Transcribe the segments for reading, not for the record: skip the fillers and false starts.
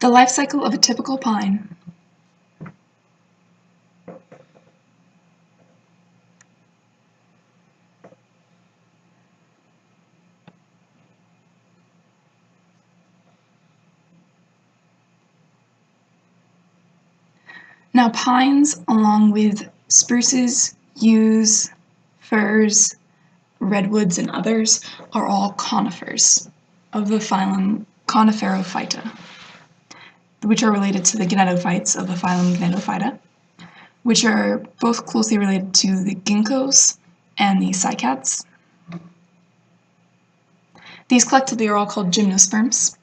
The life cycle of a typical pine. Now pines, along with spruces, yews, firs, redwoods, and others, are all conifers of the phylum Coniferophyta, which are related to the gnetophytes of the phylum Gnetophyta, which are both closely related to the ginkgos and the cycads. These collectively are all called gymnosperms,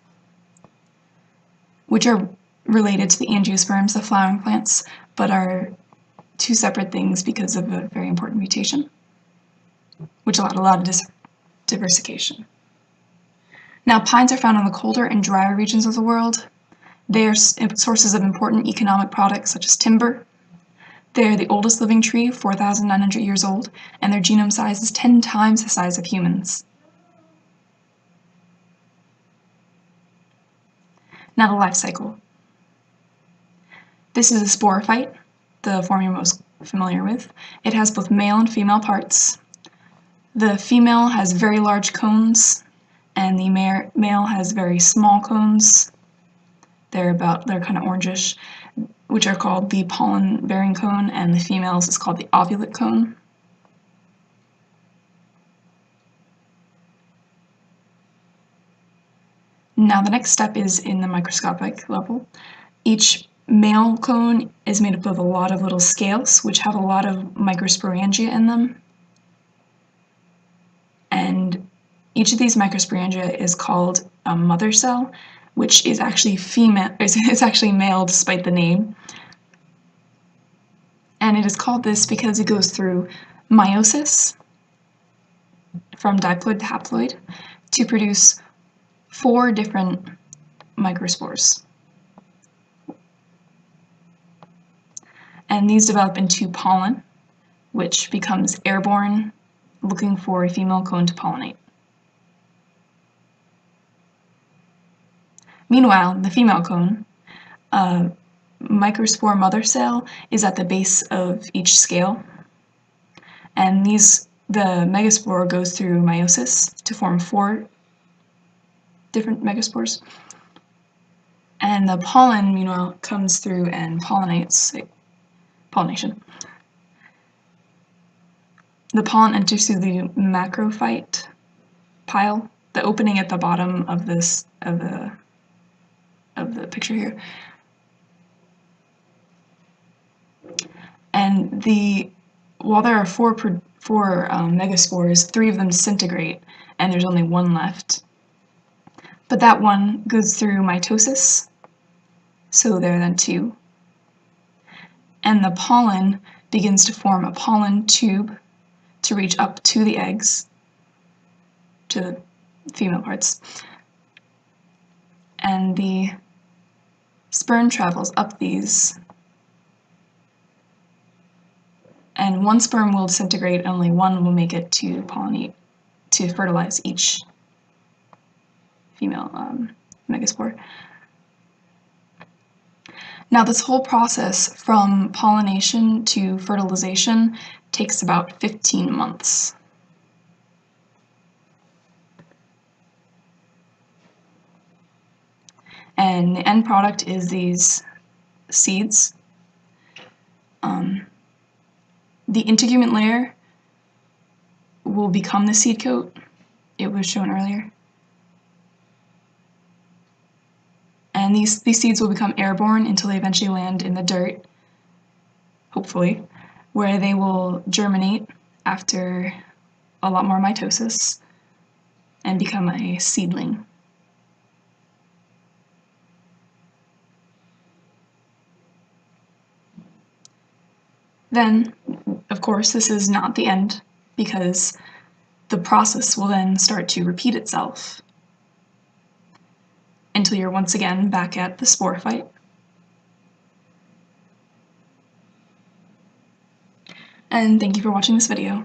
which are related to the angiosperms, the flowering plants, but are two separate things because of a very important mutation, which allowed a lot of diversification. Now, pines are found in the colder and drier regions of the world. They are sources of important economic products such as timber. They are the oldest living tree, 4,900 years old, and their genome size is 10 times the size of humans. Now the life cycle. This is a sporophyte, the form you're most familiar with. It has both male and female parts. The female has very large cones, and the male has very small cones. They're kind of orangish, which are called the pollen-bearing cone, and the female's is called the ovulate cone. Now the next step is in the microscopic level. Each male cone is made up of a lot of little scales, which have a lot of microsporangia in them. And each of these microsporangia is called a mother cell, which is actually female. It's actually male despite the name. And it is called this because it goes through meiosis, from diploid to haploid, to produce 4 different microspores. And these develop into pollen, which becomes airborne, looking for a female cone to pollinate. Meanwhile, the female cone, a microspore mother cell, is at the base of each scale, and the megaspore goes through meiosis to form 4 different megaspores, and the pollen, meanwhile, comes through and pollinates. Pollination. The pollen enters through the macrophyte pile, the opening at the bottom of the picture here. And while there are 4 megaspores, 3 of them disintegrate, and there's only 1 left. But that one goes through mitosis, so there are then 2. And the pollen begins to form a pollen tube to reach up to the eggs, to the female parts. And the sperm travels up these, and 1 sperm will disintegrate, and only 1 will make it to pollinate, to fertilize each female megaspore. Now this whole process from pollination to fertilization takes about 15 months. And the end product is these seeds. The integument layer will become the seed coat. It was shown earlier. And these seeds will become airborne until they eventually land in the dirt, hopefully, where they will germinate after a lot more mitosis and become a seedling. Then, of course, this is not the end, because the process will then start to repeat itself until you're once again back at the sporophyte. And thank you for watching this video.